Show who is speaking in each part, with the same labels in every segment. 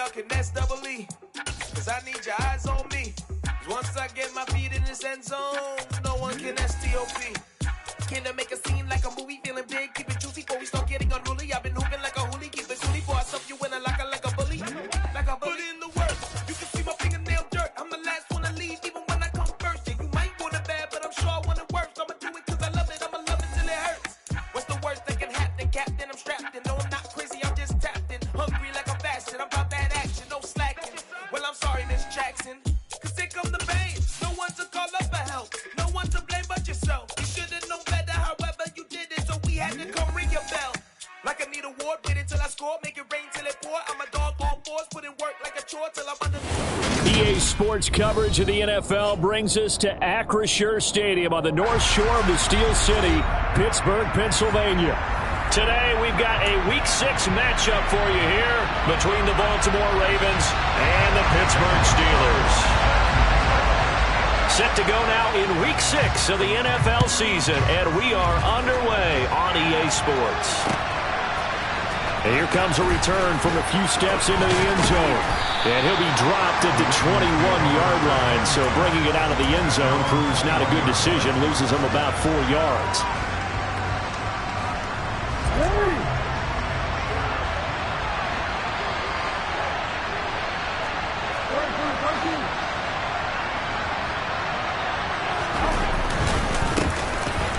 Speaker 1: y'all can nest double E. Cause I need your eyes on me. Once I get my feet in this end zone, no one can STOP. Can I make a scene like a movie? Feeling big, keep it juicy before we start getting unruly. I've been hooping like a hoolie, keep it coolie before I stuff you in a locker like a bully. Like a bully in the work. You can see my fingernail dirt. I'm the last one to leave, even when I come first. Yeah, you might want it bad, but I'm sure I want it worse. I'ma do it cause I love it, I'ma love it till it hurts. What's the worst that can happen, Captain? I'm strapped in. No, I'm not crazy, I'm just tapped in. Hungry like I'm fasting, I'm about that action, no slacking. Well, I'm sorry, Miss Jackson. Cause here come the pain. No one to call up for help. No one to blame but yourself. You should've known better, however you did it. So we had to come ring your bell. Like I need a ward, wait until I score. Make it rain till it pour. I'm a dog on force, put in work like a chore till I'm under.
Speaker 2: EA Sports coverage of the NFL brings us to Acrisure Stadium on the north shore of the Steel City, Pittsburgh, Pennsylvania. Today, we've got a Week 6 matchup for you here between the Baltimore Ravens and the Pittsburgh Steelers. Set to go now in Week 6 of the NFL season, and we are underway on EA Sports. And here comes a return from a few steps into the end zone. And he'll be dropped at the 21-yard line, so bringing it out of the end zone proves not a good decision, loses him about 4 yards.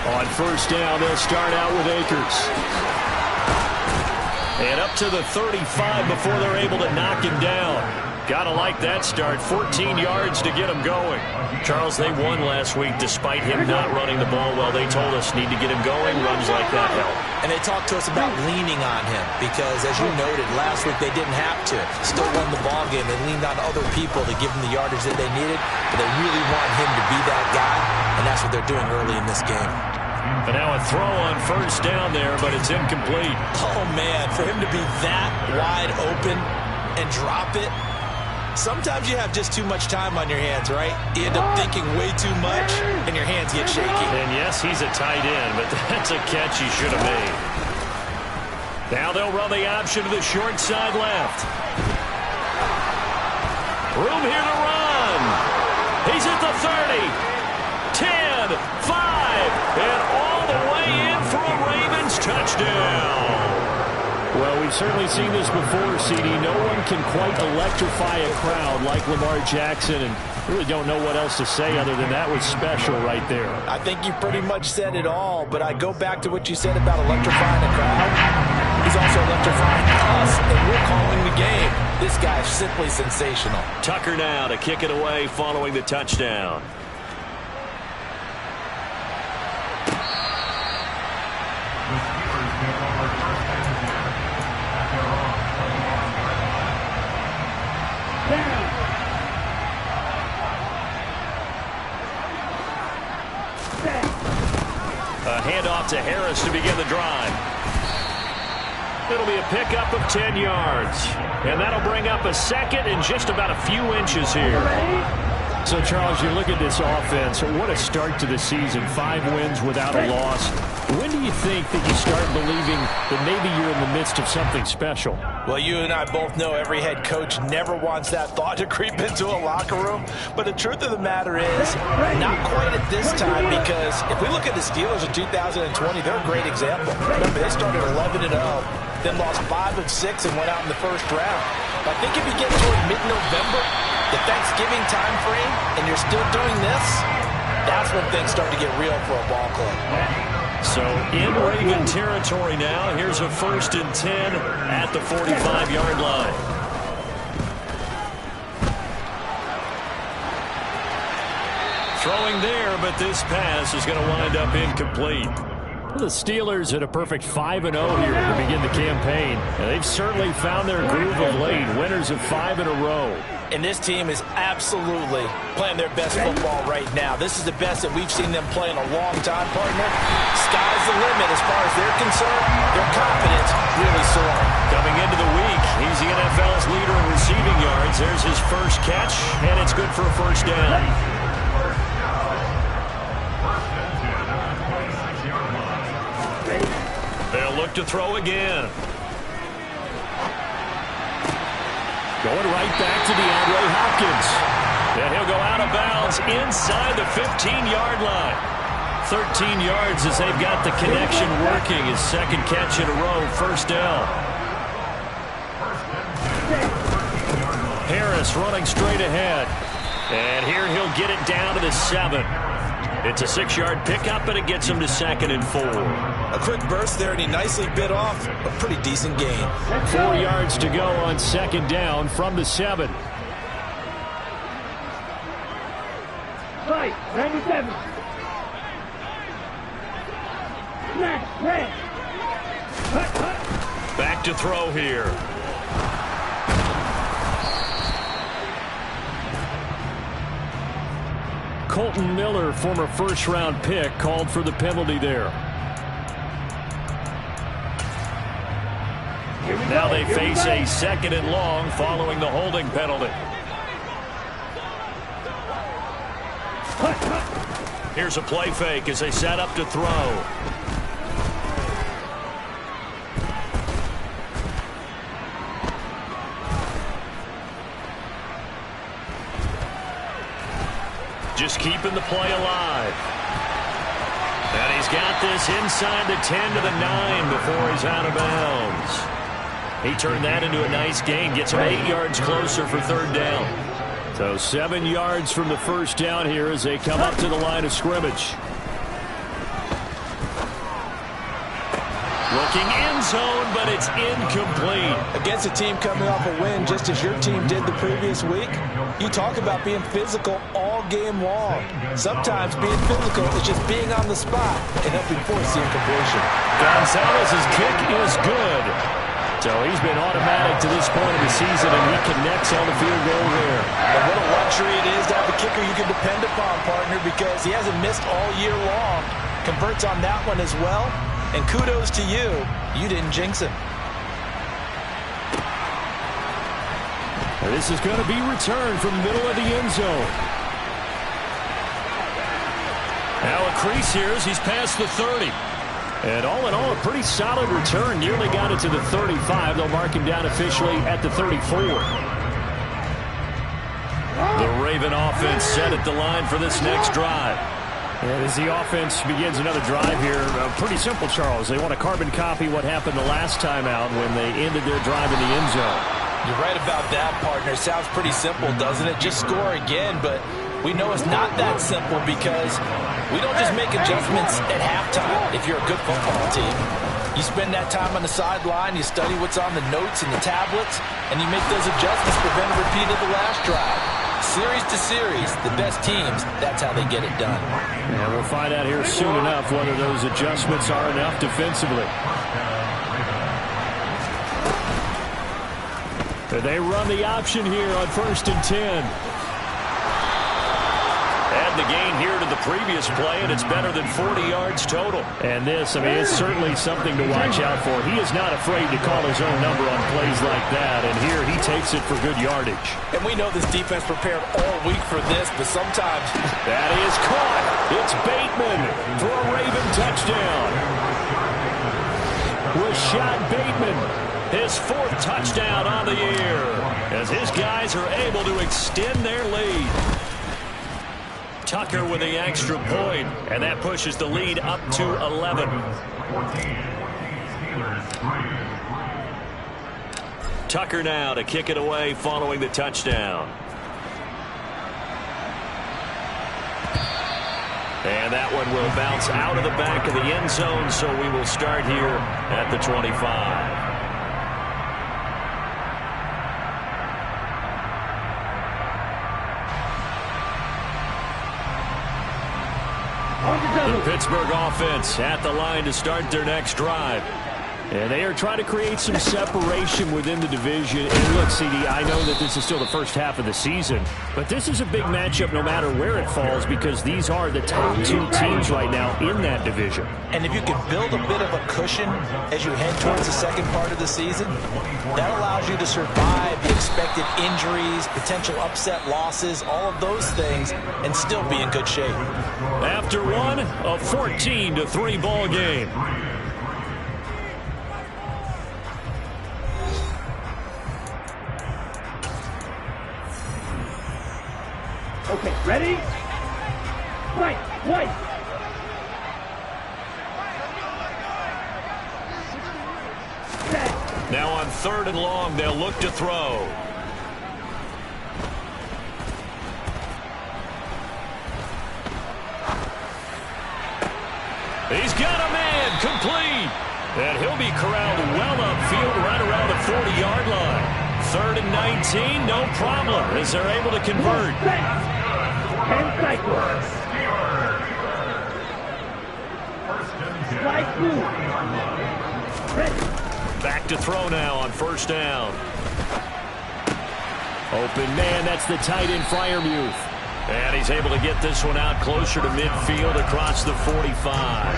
Speaker 2: On first down, they'll start out with Akers. And up to the 35 before they're able to knock him down. Gotta like that start. 14 yards to get him going. Charles, they won last week despite him not running the ball well. They told us need to get him going. Runs like that help.
Speaker 3: And they talked to us about leaning on him because, as you noted, last week they didn't have to. Still won the ball game. They leaned on other people to give them the yardage that they needed. But they really want him to be that guy, and that's what they're doing early in this game.
Speaker 2: And now a throw on first down there, but it's incomplete.
Speaker 3: Oh, man, for him to be that wide open and drop it, sometimes you have just too much time on your hands, right? You end up thinking way too much, and your hands get shaky.
Speaker 2: And yes, he's a tight end, but that's a catch he should have made. Now they'll run the option to the short side left. Room here to run. He's at the 30, 10, 5, and all the way in for a Ravens touchdown. Well, we've certainly seen this before, CD. No one can quite electrify a crowd like Lamar Jackson, and really don't know what else to say other than that was special right there.
Speaker 3: I think you pretty much said it all, but I go back to what you said about electrifying a crowd. He's also electrifying us, and we're calling the game. This guy's simply sensational.
Speaker 2: Tucker now to kick it away following the touchdown. A handoff to Harris to begin the drive. It'll be a pickup of 10 yards. And that'll bring up a second and just about a few inches here. So, Charles, you look at this offense. What a start to the season. 5 wins without a loss. When do you think that you start believing that maybe you're in the midst of something special?
Speaker 3: Well, you and I both know every head coach never wants that thought to creep into a locker room. But the truth of the matter is, not quite at this time, because if we look at the Steelers in 2020, they're a great example. Remember, they started 11-0, then lost 5 of 6 and went out in the first round. I think if you get toward mid-November, the Thanksgiving time frame, and you're still doing this, that's when things start to get real for a ball club.
Speaker 2: So in Raven territory now. Here's a 1st and 10 at the 45-yard line. Throwing there, but this pass is going to wind up incomplete. The Steelers at a perfect 5-0 here to begin the campaign. And they've certainly found their groove of late. Winners of 5 in a row.
Speaker 3: And this team is absolutely playing their best football right now. This is the best that we've seen them play in a long time, partner. Sky's the limit as far as they're concerned. Their confidence really soaring.
Speaker 2: Coming into the week, he's the NFL's leader in receiving yards. There's his first catch, and it's good for a first down. They'll look to throw again. Going right back to DeAndre Hopkins. And he'll go out of bounds inside the 15-yard line. 13 yards as they've got the connection working. His second catch in a row, first down. Harris running straight ahead. And here he'll get it down to the 7. It's a 6-yard pickup, and it gets him to 2nd and 4.
Speaker 3: A quick burst there, and he nicely bit off a pretty decent gain.
Speaker 2: 4 yards to go on 2nd down from the 7.
Speaker 4: Right, 97.
Speaker 2: Back to throw here. Colton Miller, former first-round pick, called for the penalty there. Now they face a 2nd and long following the holding penalty. Here's a play fake as they set up to throw. Just keeping the play alive. And he's got this inside the 10 to the 9 before he's out of bounds. He turned that into a nice gain. Gets him 8 yards closer for 3rd down. So 7 yards from the first down here as they come up to the line of scrimmage. Looking end zone, but it's incomplete.
Speaker 3: Against a team coming off a win, just as your team did the previous week, you talk about being physical all game long. Sometimes being physical is just being on the spot and helping force the incompletion.
Speaker 2: Gonzalez's kick is good. So he's been automatic to this point of the season, and he connects on the field goal there.
Speaker 3: And what a luxury it is to have a kicker you can depend upon, partner, because he hasn't missed all year long. Converts on that one as well. And kudos to you. You didn't jinx him.
Speaker 2: And this is going to be returned from the middle of the end zone. Now a crease here as he's past the 30. And all in all, a pretty solid return. Nearly got it to the 35. They'll mark him down officially at the 34. The Raven offense set at the line for this next drive. And as the offense begins another drive here, pretty simple, Charles. They want to carbon copy what happened the last time out when they ended their drive in the end zone.
Speaker 3: You're right about that, partner. Sounds pretty simple, doesn't it? Just score again, but we know it's not that simple because we don't just make adjustments at halftime if you're a good football team. You spend that time on the sideline, you study what's on the notes and the tablets, and you make those adjustments to prevent a repeat of the last drive. Series to series, the best teams, that's how they get it done.
Speaker 2: And we'll find out here soon enough whether those adjustments are enough defensively. They run the option here on 1st and 10. Add the gain here to the previous play, and it's better than 40 yards total. And this, I mean, it's certainly something to watch out for. He is not afraid to call his own number on plays like that, and here he takes it for good yardage.
Speaker 3: And we know this defense prepared all week for this, but sometimes...
Speaker 2: That is caught. It's Bateman for a Raven touchdown. Rashad Bateman, his 4th touchdown on the year, as his guys are able to extend their lead. Tucker with the extra point, and that pushes the lead up to 11. Tucker now to kick it away following the touchdown. And that one will bounce out of the back of the end zone, so we will start here at the 25. The Pittsburgh offense at the line to start their next drive. And they are trying to create some separation within the division. And look, CD, I know that this is still the first half of the season, but this is a big matchup no matter where it falls because these are the top 2 teams right now in that division.
Speaker 3: And if you can build a bit of a cushion as you head towards the second part of the season, that allows you to survive the expected injuries, potential upset losses, all of those things, and still be in good shape.
Speaker 2: After one, a 14-3 ball game.
Speaker 4: Ready? Fight. Twice. Set.
Speaker 2: Now on 3rd and long, they'll look to throw. He's got a man, complete. And he'll be corralled well upfield right around the 40-yard line. 3rd and 19, no problem, as they're able to convert.
Speaker 4: 10 cycles. Slide through. Ready.
Speaker 2: Back to throw now on 1st down. Open man, that's the tight end Freiermuth. And he's able to get this one out closer to midfield across the 45.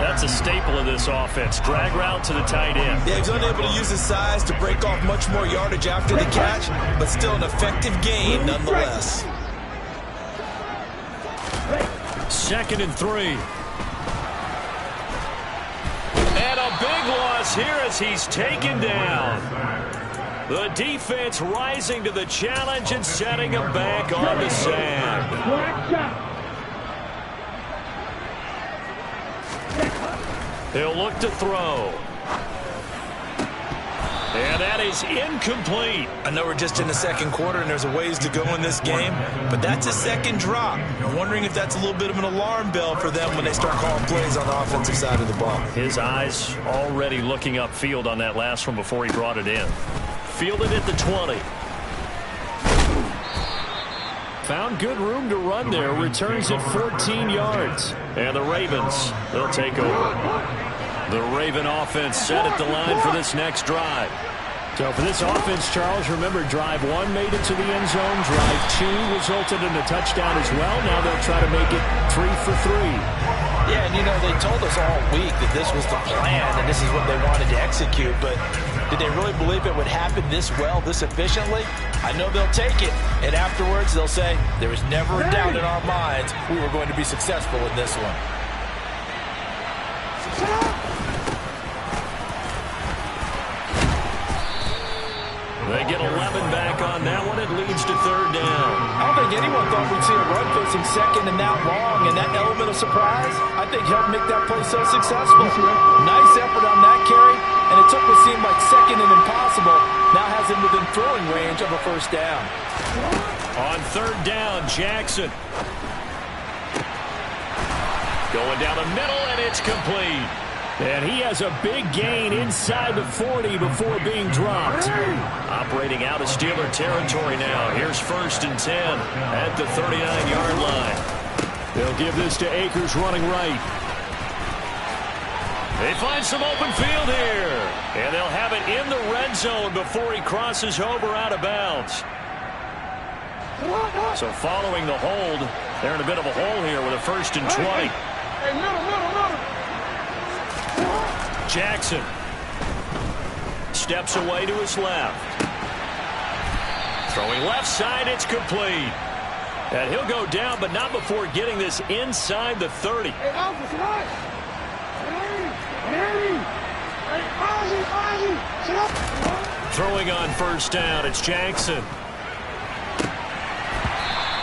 Speaker 2: That's a staple of this offense. Drag route to the tight end.
Speaker 3: Yeah, he's unable to use his size to break off much more yardage after the catch, but still an effective gain nonetheless.
Speaker 2: 2nd and 3. And a big loss here as he's taken down. The defense rising to the challenge and setting him back on the sand. He'll look to throw. And that is incomplete.
Speaker 3: I know we're just in the 2nd quarter and there's a ways to go in this game, but that's a 2nd drop. I'm wondering if that's a little bit of an alarm bell for them when they start calling plays on the offensive side of the ball.
Speaker 2: His eyes already looking upfield on that last one before he brought it in. Fielded at the 20. Found good room to run there. Returns at 14 yards. And the Ravens, they'll take over. The Raven offense set at the line for this next drive. So for this offense, Charles, remember drive 1 made it to the end zone. Drive 2 resulted in a touchdown as well. Now they'll try to make it 3 for 3.
Speaker 3: Yeah, and you know, they told us all week that this was the plan and this is what they wanted to execute, but did they really believe it would happen this well, this efficiently? I know they'll take it, and afterwards they'll say, there was never a doubt in our minds we were going to be successful in this one.
Speaker 2: They get 11 back on that one. It leads to 3rd down.
Speaker 3: I don't think anyone thought we'd see a run facing 2nd and that long, and that element of surprise, I think, helped make that play so successful. Nice effort on that carry, and it took what seemed like 2nd and impossible. Now has him within throwing range of a 1st down.
Speaker 2: On 3rd down, Jackson. Going down the middle, and it's complete. And he has a big gain inside the 40 before being dropped. Operating out of Steeler territory now. Here's 1st and 10 at the 39-yard line. They'll give this to Akers running right. They find some open field here. And they'll have it in the red zone before he crosses over out of bounds. So following the hold, they're in a bit of a hole here with a 1st and 20. Jackson steps away to his left. Throwing left side, it's complete. And he'll go down, but not before getting this inside the 30. Throwing on 1st down, it's Jackson.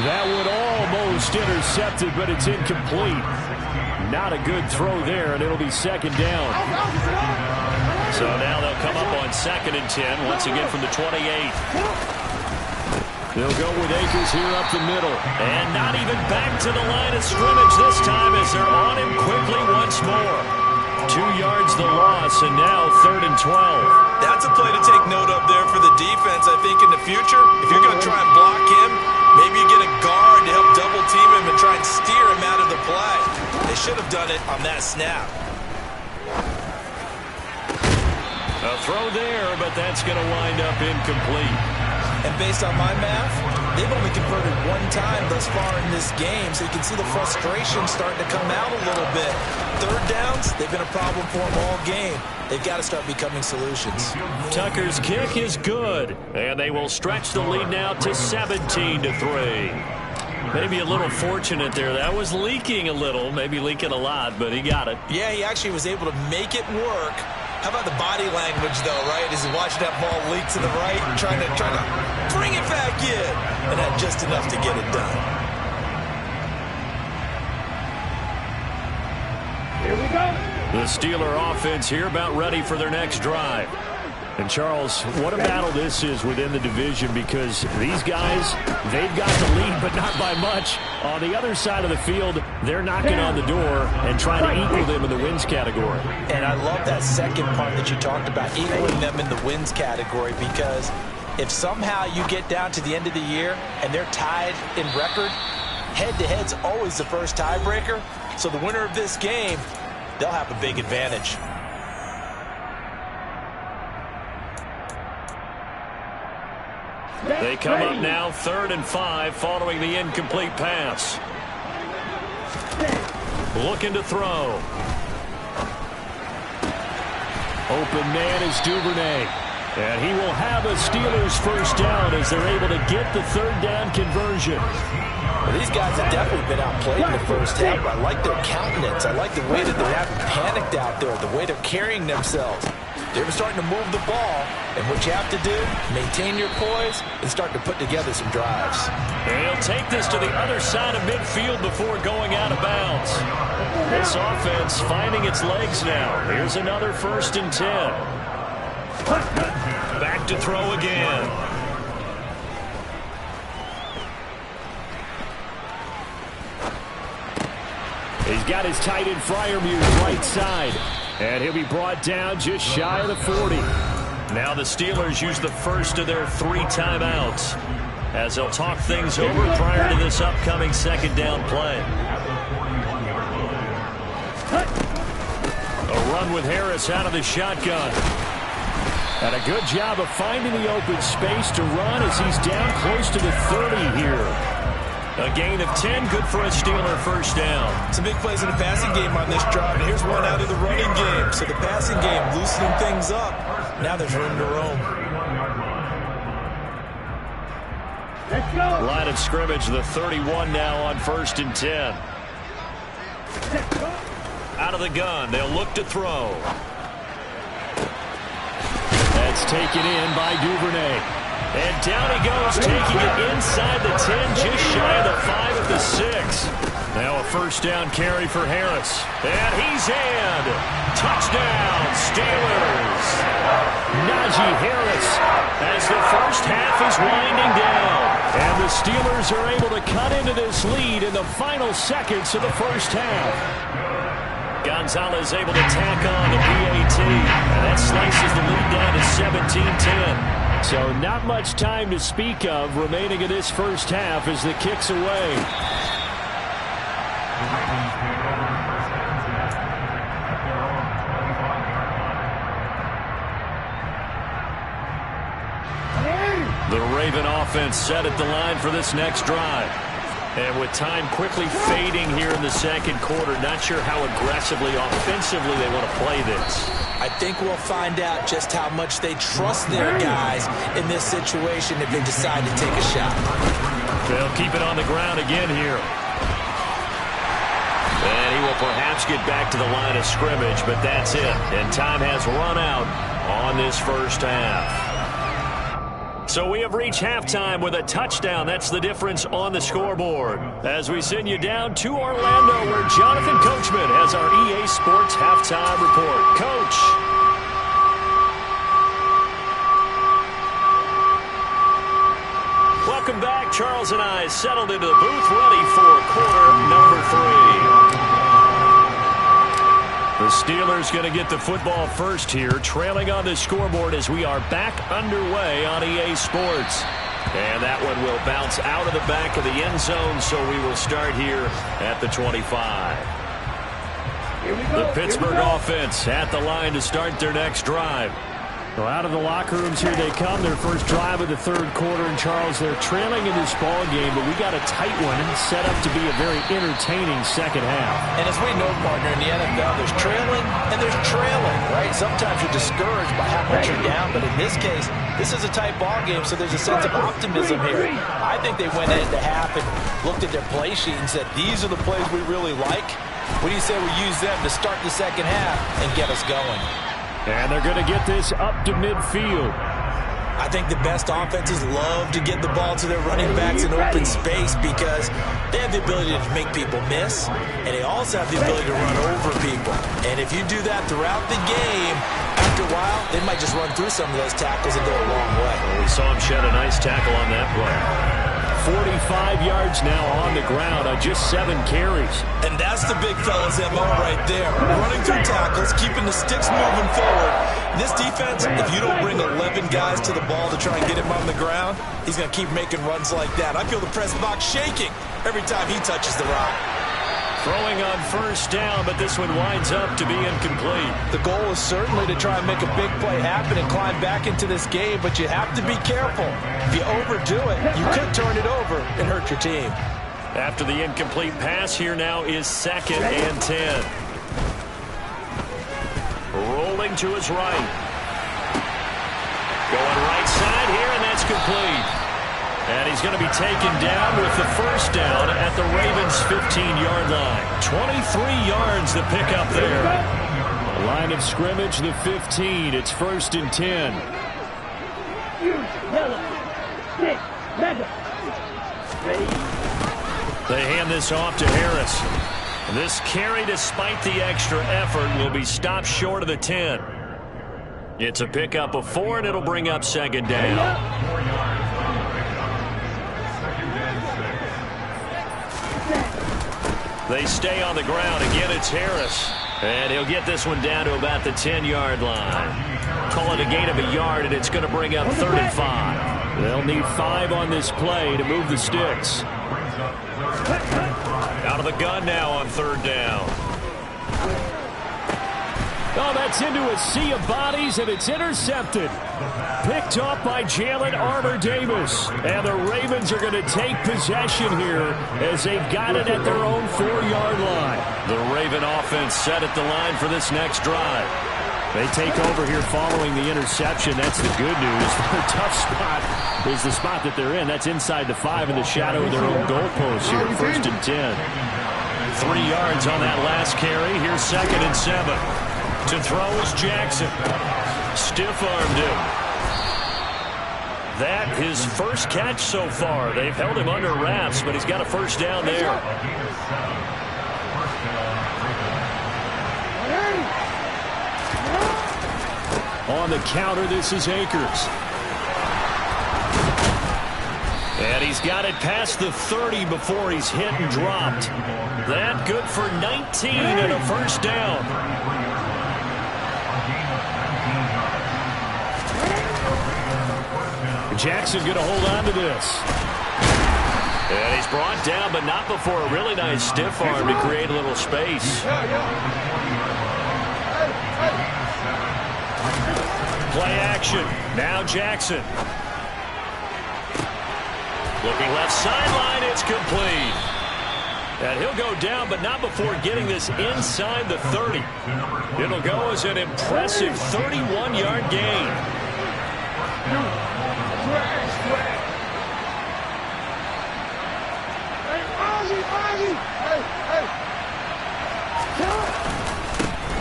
Speaker 2: That would almost intercept it, but it's incomplete. Not a good throw there, and it'll be 2nd down. So now they'll come up on 2nd and 10, once again from the 28. They'll go with Akers here up the middle. And not even back to the line of scrimmage this time as they're on him quickly once more. 2 yards the loss, and now 3rd and 12.
Speaker 3: That's a play to take note of there for the defense, I think, in the future. If you're going to try and block him, maybe you get a guard to help double team him and try and steer him out of the play. They should have done it on that snap.
Speaker 2: A throw there, but that's going to wind up incomplete.
Speaker 3: And based on my math, they've only converted 1 time thus far in this game, so you can see the frustration starting to come out a little bit. 3rd downs, they've been a problem for them all game. They've got to start becoming solutions.
Speaker 2: Tucker's kick is good, and they will stretch the lead now to 17-3. Maybe a little fortunate there. That was leaking a little, maybe leaking a lot, but he got it.
Speaker 3: Yeah, he actually was able to make it work. How about the body language, though, right? As he's watching that ball leak to the right, trying to bring it back in. And had just enough to get it done.
Speaker 4: Here we go.
Speaker 2: The Steeler offense here about ready for their next drive. And, Charles, what a battle this is within the division because these guys, they've got the lead, but not by much. On the other side of the field, they're knocking on the door and trying to equal them in the wins category.
Speaker 3: And I love that second part that you talked about, equaling them in the wins category, because if somehow you get down to the end of the year and they're tied in record, head-to-head's always the first tiebreaker. So the winner of this game, they'll have a big advantage.
Speaker 2: They come up now 3rd and 5 following the incomplete pass. Looking to throw. Open man is Duvernay. And he will have a Steelers first down as they're able to get the 3rd down conversion.
Speaker 3: Well, these guys have definitely been outplayed in the first half. I like their countenance. I like the way that they haven't panicked out there, the way they're carrying themselves. They're starting to move the ball, and what you have to do, maintain your poise and start to put together some drives.
Speaker 2: They'll take this to the other side of midfield before going out of bounds. This offense finding its legs now. Here's another 1st and 10. Back to throw again. He's got his tight end Freiermuth right side. And he'll be brought down just shy of the 40. Now the Steelers use the first of their 3 timeouts as they'll talk things over prior to this upcoming 2nd down play. A run with Harris out of the shotgun. And a good job of finding the open space to run as he's down close to the 30 here. A gain of 10, good for a Steeler first down.
Speaker 3: Some big plays in the passing game on this drive, and here's one out of the running game. So the passing game loosening things up. Now there's room to roam.
Speaker 4: Let's go.
Speaker 2: Line of scrimmage, the 31 now on 1st and 10. Out of the gun, they'll look to throw. That's taken in by Duvernay. And down he goes, taking it inside the 10, just shy of the 5 at the 6. Now a first down carry for Harris. And he's in. Touchdown, Steelers. Najee Harris as the first half is winding down. And the Steelers are able to cut into this lead in the final seconds of the first half. Gonzalez able to tack on the PAT. And that slices the lead down to 17-10. So not much time to speak of remaining in this first half as the kick's away. The Raven offense set at the line for this next drive. And with time quickly fading here in the 2nd quarter, not sure how aggressively, offensively they want to play this.
Speaker 3: I think we'll find out just how much they trust their guys in this situation if they decide to take a shot.
Speaker 2: They'll keep it on the ground again here. And he will perhaps get back to the line of scrimmage, but that's it. And time has run out on this first half. So we have reached halftime with a touchdown. That's the difference on the scoreboard. As we send you down to Orlando, where Jonathan Coachman has our EA Sports Halftime Report. Coach. Welcome back. Charles and I settled into the booth ready for quarter number 3. The Steelers going to get the football first here, trailing on the scoreboard as we are back underway on EA Sports. And that one will bounce out of the back of the end zone, so we will start here at the 25. The Pittsburgh offense at the line to start their next drive. Well, out of the locker rooms here they come, their first drive of the 3rd quarter. And, Charles, they're trailing in this ball game, but we got a tight one set up to be a very entertaining 2nd half.
Speaker 3: And as we know, partner, in the NFL, there's trailing and there's trailing, right? Sometimes you're discouraged by how much you're down, but in this case, this is a tight ball game, so there's a sense of optimism here. I think they went into half and looked at their play sheet and said, these are the plays we really like. What do you say we use them to start the 2nd half and get us going?
Speaker 2: And they're going to get this up to midfield.
Speaker 3: I think the best offenses love to get the ball to their running backs in open space because they have the ability to make people miss, and they also have the ability to run over people. And if you do that throughout the game, after a while, they might just run through some of those tackles and go a long way.
Speaker 2: Well, we saw him shed a nice tackle on that play. 45 yards now on the ground on just 7 carries.
Speaker 3: And that's the big fella's MO right there. Running through tackles, keeping the sticks moving forward. This defense, if you don't bring 11 guys to the ball to try and get him on the ground, he's going to keep making runs like that. I feel the press box shaking every time he touches the rock.
Speaker 2: Throwing on first down, but this one winds up to be incomplete.
Speaker 3: The goal is certainly to try and make a big play happen and climb back into this game, but you have to be careful. If you overdo it, you could turn it over and hurt your team.
Speaker 2: After the incomplete pass, here now is 2nd and 10. Rolling to his right. Going right side here, and that's complete. And he's going to be taken down with the first down at the Ravens' 15-yard line. 23 yards the pickup there. Line of scrimmage, the 15. It's 1st and 10. They hand this off to Harris. This carry, despite the extra effort, will be stopped short of the 10. It's a pickup of 4, and it'll bring up 2nd down. They stay on the ground. Again, it's Harris. And he'll get this one down to about the 10-yard line. Call it a gain of a yard, and it's going to bring up 3rd and 5. They'll need 5 on this play to move the sticks. Out of the gun now on 3rd down. Oh, that's into a sea of bodies, and it's intercepted. Picked off by Jalen Armour-Davis. And the Ravens are going to take possession here as they've got it at their own 4-yard line. The Raven offense set at the line for this next drive. They take over here following the interception. That's the good news. The tough spot is the spot that they're in. That's inside the 5 in the shadow of their own goalpost here. 1st and 10. 3 yards on that last carry. Here's 2nd and 7. To throw is Jackson. Stiff-armed him. That his first catch so far. They've held him under wraps, but he's got a first down there. On the counter, this is Akers. And he's got it past the 30 before he's hit and dropped. That good for 19 and a first down. Jackson going to hold on to this. And he's brought down, but not before a really nice stiff arm to create a little space. Play action. Now Jackson. Looking left sideline. It's complete. And he'll go down, but not before getting this inside the 30. It'll go as an impressive 31-yard gain.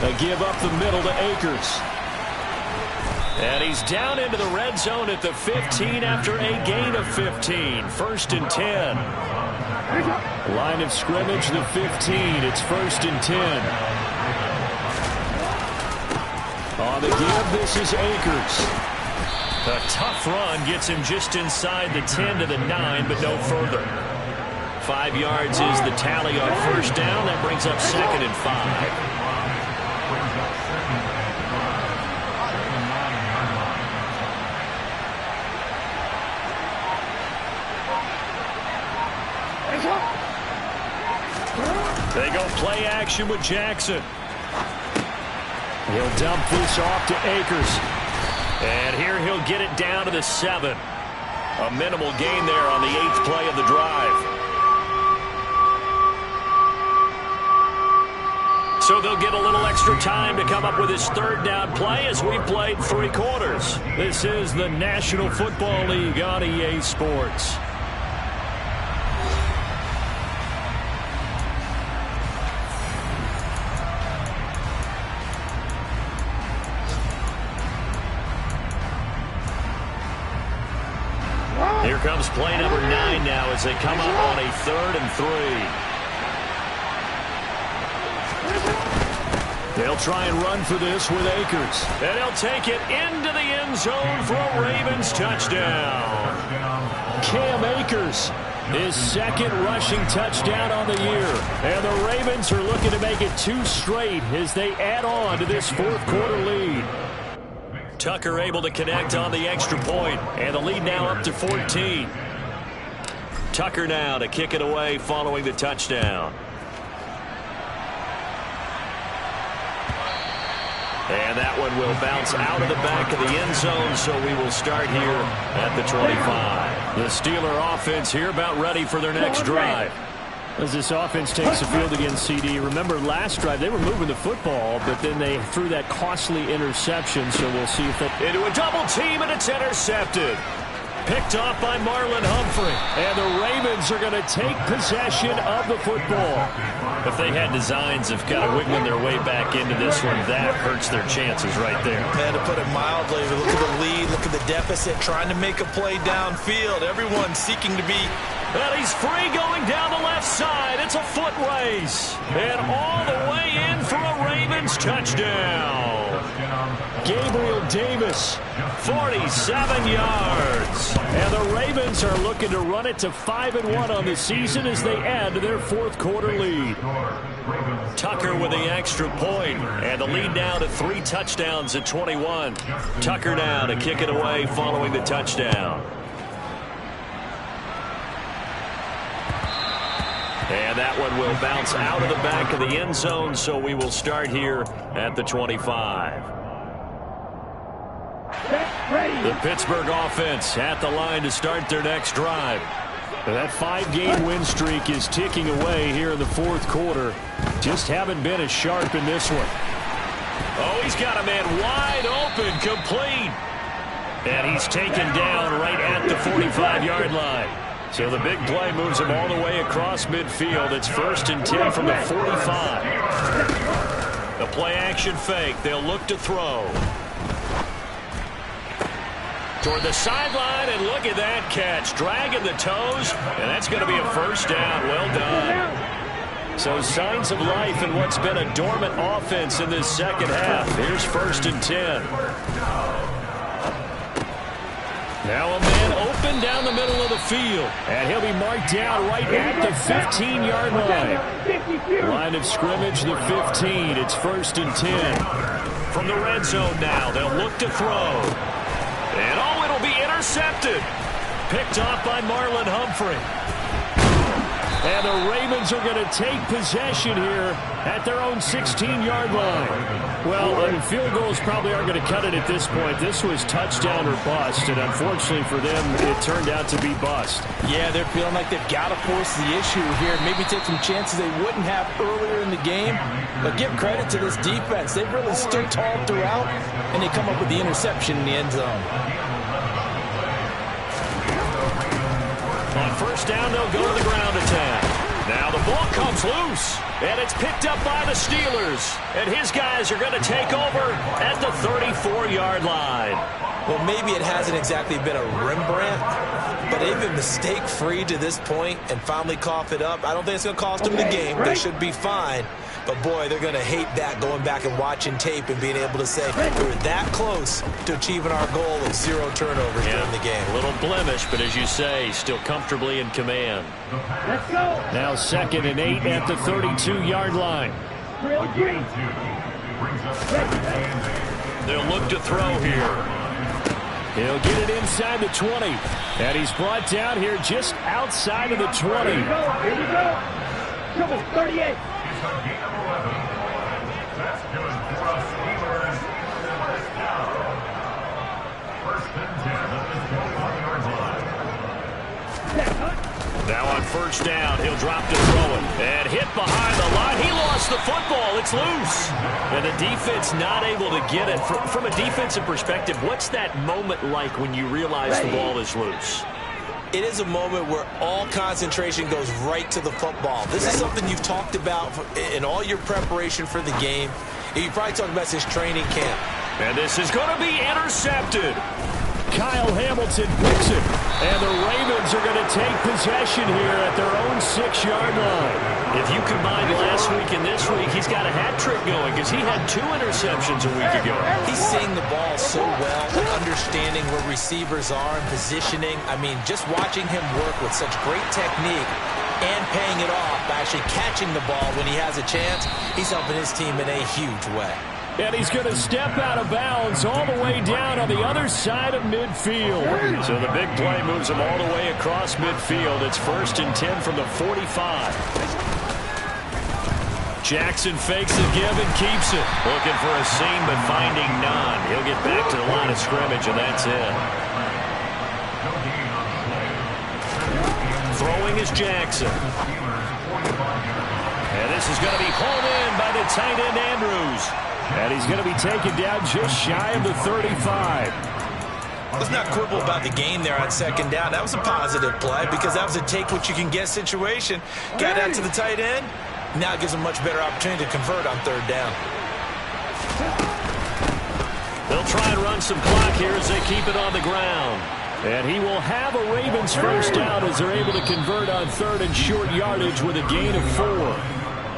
Speaker 2: They give up the middle to Akers. And he's down into the red zone at the 15 after a gain of 15. 1st and 10. Line of scrimmage, the 15. It's 1st and 10. On the give, this is Akers. A tough run gets him just inside the 10 to the 9, but no further. 5 yards is the tally on first down. That brings up 2nd and 5. They go play action with Jackson. He'll dump this off to Akers. And here he'll get it down to the 7. A minimal gain there on the 8th play of the drive. So they'll get a little extra time to come up with his 3rd down play as we played 3 quarters. This is the National Football League on EA Sports. Here comes play number 9 now as they come up on a 3rd and 3. They'll try and run for this with Akers. And he'll take it into the end zone for a Ravens touchdown. Cam Akers, his 2nd rushing touchdown on the year. And the Ravens are looking to make it 2 straight as they add on to this 4th quarter lead. Tucker able to connect on the extra point, and the lead now up to 14. Tucker now to kick it away following the touchdown. And that one will bounce out of the back of the end zone, so we will start here at the 25. The Steeler offense here about ready for their next drive. As this offense takes the field against CD, remember last drive they were moving the football, but then they threw that costly interception, so we'll see if they... Into a double team, and it's intercepted. Picked off by Marlon Humphrey. And the Ravens are going to take possession of the football. If they had designs of kind of wiggling their way back into this one, that hurts their chances right there.
Speaker 3: Man, to put it mildly, look at the lead, look at the deficit, trying to make a play downfield. Everyone seeking to be...
Speaker 2: And he's free going down the left side. It's a foot race. And all the way in for a Ravens touchdown. Gabriel Davis, 47 yards. And the Ravens are looking to run it to 5-1 on the season as they add to their 4th quarter lead. Tucker with the extra point, and the lead now to 3 touchdowns at 21. Tucker now to kick it away following the touchdown. And that one will bounce out of the back of the end zone, so we will start here at the 25. The Pittsburgh offense at the line to start their next drive. That 5-game win streak is ticking away here in the 4th quarter. Just haven't been as sharp in this one. Oh, he's got a man wide open, complete. And he's taken down right at the 45-yard line. So the big play moves him all the way across midfield. It's 1st and 10 from the 45. The play action fake. They'll look to throw. Toward the sideline, and look at that catch. Dragging the toes, and that's going to be a 1st down. Well done. So signs of life in what's been a dormant offense in this 2nd half. Here's 1st and 10. Now a man open down the middle of the field. And he'll be marked down right at the 15-yard line. Line of scrimmage, the 15. It's 1st and 10. From the red zone now, they'll look to throw. And oh, it'll be intercepted. Picked off by Marlon Humphrey. And the Ravens are going to take possession here at their own 16-yard line. Well, field goals probably aren't going to cut it at this point. This was touchdown or bust, and unfortunately for them, it turned out to be bust.
Speaker 3: Yeah, they're feeling like they've got to force the issue here, maybe take some chances they wouldn't have earlier in the game. But give credit to this defense. They've really stood tall throughout, and they come up with the interception in the end zone.
Speaker 2: On 1st down, they'll go to the ground attack. Now the ball comes loose, and it's picked up by the Steelers. And his guys are going to take over at the 34-yard line.
Speaker 3: Well, maybe it hasn't exactly been a Rembrandt, but they've been mistake-free to this point and finally cough it up. I don't think it's going to cost them the game. They should be fine. But, boy, they're going to hate that, going back and watching tape and being able to say we were that close to achieving our goal of 0 turnovers during the game.
Speaker 2: A little blemish, but as you say, still comfortably in command.
Speaker 4: Let's go.
Speaker 2: Now 2nd and 8 at the 32-yard line. They'll look to throw here. He'll get it inside the 20. And he's brought down here just outside of the 20.
Speaker 4: Here we go. Here we go. Come on, 38.
Speaker 5: That's good for us, Steelers. First and 10 at the 21-yard line.
Speaker 2: Now on 1st down, he'll drop to throw it. And hit behind the line. He lost the football. It's loose. And the defense not able to get it. From a defensive perspective, what's that moment like when you realize the ball is loose?
Speaker 3: It is a moment where all concentration goes right to the football. This is something you've talked about in all your preparation for the game. You probably talked about since training camp.
Speaker 2: And this is going to be intercepted. Kyle Hamilton picks it. And the Ravens are going to take possession here at their own 6-yard line. If you combine last week and this week, he's got a hat trick going because he had 2 interceptions a week ago.
Speaker 3: He's seeing the ball so well, understanding where receivers are and positioning. I mean, just watching him work with such great technique and paying it off by actually catching the ball when he has a chance, he's helping his team in a huge way.
Speaker 2: And he's going to step out of bounds all the way down on the other side of midfield. So the big play moves him all the way across midfield. It's 1st and 10 from the 45. Jackson fakes the give and keeps it. Looking for a seam, but finding none. He'll get back to the line of scrimmage, and that's it. Throwing is Jackson. And this is going to be hauled in by the tight end, Andrews. And he's going to be taken down just shy of the 35.
Speaker 3: Let's not quibble about the gain there on 2nd down. That was a positive play because that was a take-what-you-can-get situation. Got out to the tight end. Now gives him a much better opportunity to convert on 3rd down.
Speaker 2: They'll try and run some clock here as they keep it on the ground. And he will have a Ravens 1st down as they're able to convert on 3rd and short yardage with a gain of 4.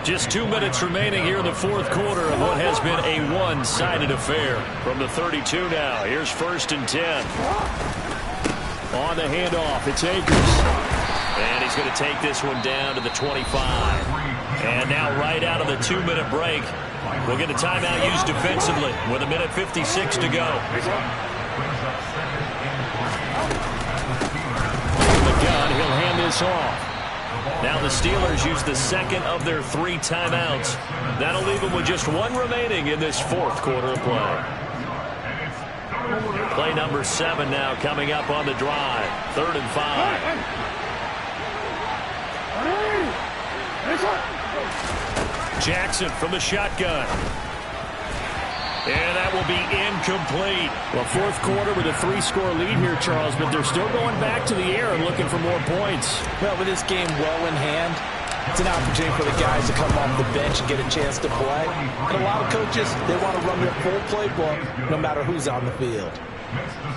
Speaker 2: Just 2 minutes remaining here in the 4th quarter of what has been a one-sided affair. From the 32 now, here's 1st and 10. On the handoff, it's Akers. And he's going to take this one down to the 25. And now right out of the 2-minute break, we'll get a timeout used defensively with 1:56 to go. The gun, he'll hand this off. Now the Steelers use the 2nd of their 3 timeouts. That'll leave them with just 1 remaining in this 4th quarter of play. Play number 7 now coming up on the drive. 3rd and 5. Jackson from the shotgun. And that will be incomplete. Well, 4th quarter with a 3-score lead here, Charles, but they're still going back to the air and looking for more points.
Speaker 3: Well, with this game well in hand, it's an opportunity for the guys to come off the bench and get a chance to play. And a lot of coaches, they want to run their full playbook no matter who's on the field.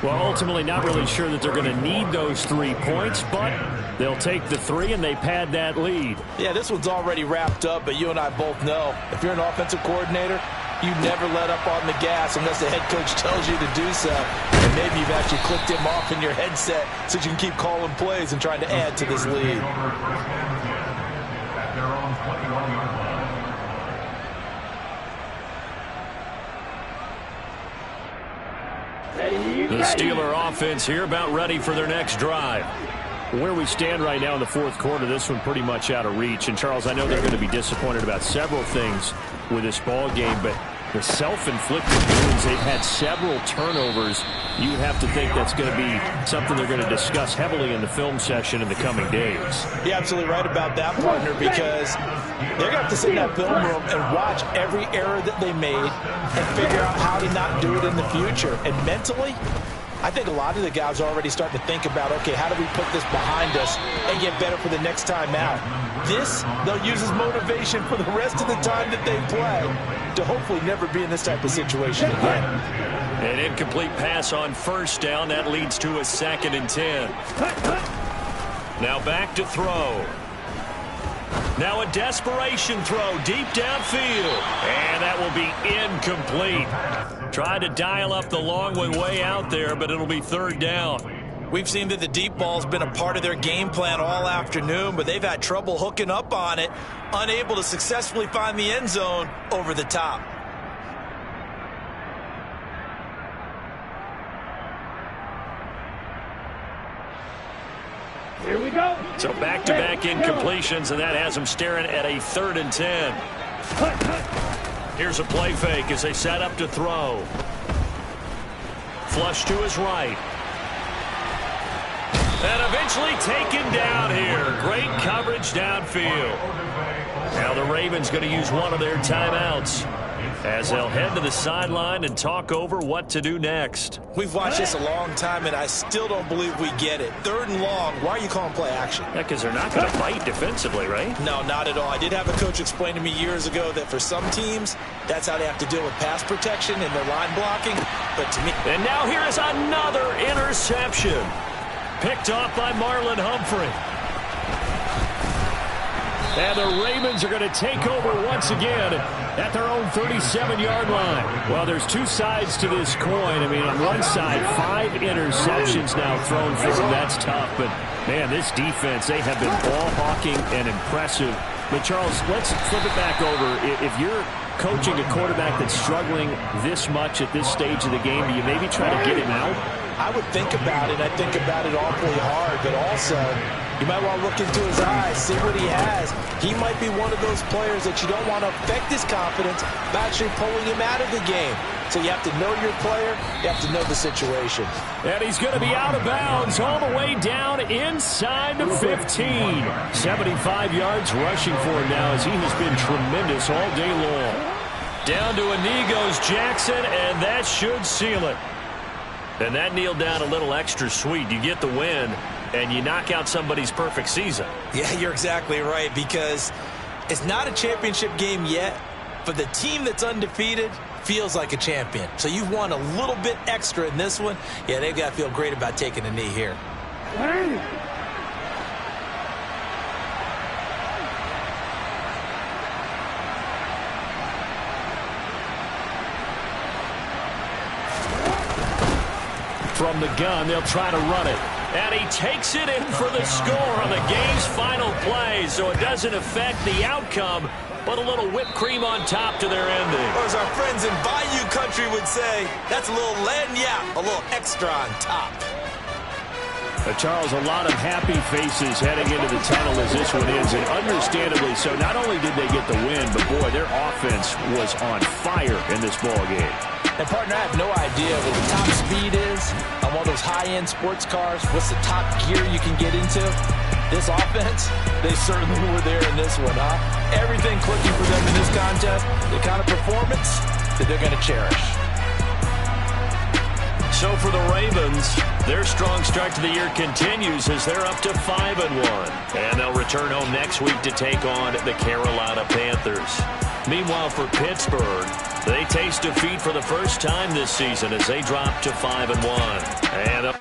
Speaker 2: Well, ultimately not really sure that they're going to need those 3 points, but they'll take the 3 and they pad that lead.
Speaker 3: Yeah, this one's already wrapped up, but you and I both know if you're an offensive coordinator, you never let up on the gas unless the head coach tells you to do so. And maybe you've actually clicked him off in your headset so you can keep calling plays and trying to add to this lead.
Speaker 2: The Steeler offense here about ready for their next drive. Where we stand right now in the 4th quarter, this one pretty much out of reach. And, Charles, I know they're going to be disappointed about several things with this ball game, but the self-inflicted wounds, they've had several turnovers. You would have to think that's going to be something they're going to discuss heavily in the film session in the coming days.
Speaker 3: You're absolutely right about that, partner, because they're going to have to sit in that film room and watch every error that they made and figure out how to not do it in the future. And mentally, I think a lot of the guys are already starting to think about, okay, how do we put this behind us and get better for the next time out? This, they'll use as motivation for the rest of the time that they play to hopefully never be in this type of situation again.
Speaker 2: An incomplete pass on 1st down. That leads to a 2nd and 10. Now back to throw. Now a desperation throw deep downfield. And that will be incomplete. Tried to dial up the long one way out there, but it'll be 3rd down.
Speaker 3: We've seen that the deep ball's been a part of their game plan all afternoon, but they've had trouble hooking up on it, unable to successfully find the end zone over the top.
Speaker 4: Here we go.
Speaker 2: So back-to-back incompletions, and that has them staring at a 3rd and 10. Here's a play fake as they set up to throw. Flush to his right. And eventually taken down here. Great coverage downfield. Now the Ravens going to use one of their timeouts. as they'll head to the sideline and talk over what to do next.
Speaker 3: We've watched this a long time, and I still don't believe we get it. 3rd and long, why are you calling play action?
Speaker 2: Yeah, because they're not going to bite defensively, right?
Speaker 3: No, not at all. I did have a coach explain to me years ago that for some teams, that's how they have to deal with pass protection and their line blocking. But to me...
Speaker 2: And now here is another interception. Picked off by Marlon Humphrey. And the Ravens are going to take over once again at their own 37-yard line. Well, there's two sides to this coin. I mean, on one side, 5 interceptions now thrown for them. That's tough. But, man, this defense, they have been ball hawking and impressive. But, Charles, let's flip it back over. If you're coaching a quarterback that's struggling this much at this stage of the game, do you maybe try to get him out?
Speaker 3: I would think about it. I think about it awfully hard, but also you might want to look into his eyes, see what he has. He might be one of those players that you don't want to affect his confidence by actually pulling him out of the game. So you have to know your player. You have to know the situation.
Speaker 2: And he's going to be out of bounds all the way down inside the 15. 75 yards rushing for him now as he has been tremendous all day long. Down to a knee goes Jackson, and that should seal it. And that kneeled down a little extra sweet. You get the win, and you knock out somebody's perfect season.
Speaker 3: Yeah, you're exactly right, because it's not a championship game yet, but the team that's undefeated feels like a champion. So you've won a little bit extra in this one. Yeah, they've got to feel great about taking a knee here.
Speaker 2: From the gun, they'll try to run it. And he takes it in for the score on the game's final play, so it doesn't affect the outcome, but a little whipped cream on top to their ending.
Speaker 3: Or as our friends in Bayou Country would say, that's a little lagniappe, a little extra on top.
Speaker 2: Charles, a lot of happy faces heading into the tunnel as this one ends, and understandably so. Not only did they get the win, but boy, their offense was on fire in this ball game.
Speaker 3: And partner, I have no idea what the top speed is on one of those high-end sports cars. What's the top gear you can get into? This offense, they certainly were there in this one, huh? Everything clicking for them in this contest, the kind of performance that they're going to cherish.
Speaker 2: So for the Ravens, their strong start to the year continues as they're up to 5-1. And they'll return home next week to take on the Carolina Panthers. Meanwhile, for Pittsburgh, they taste defeat for the first time this season as they drop to 5-1. And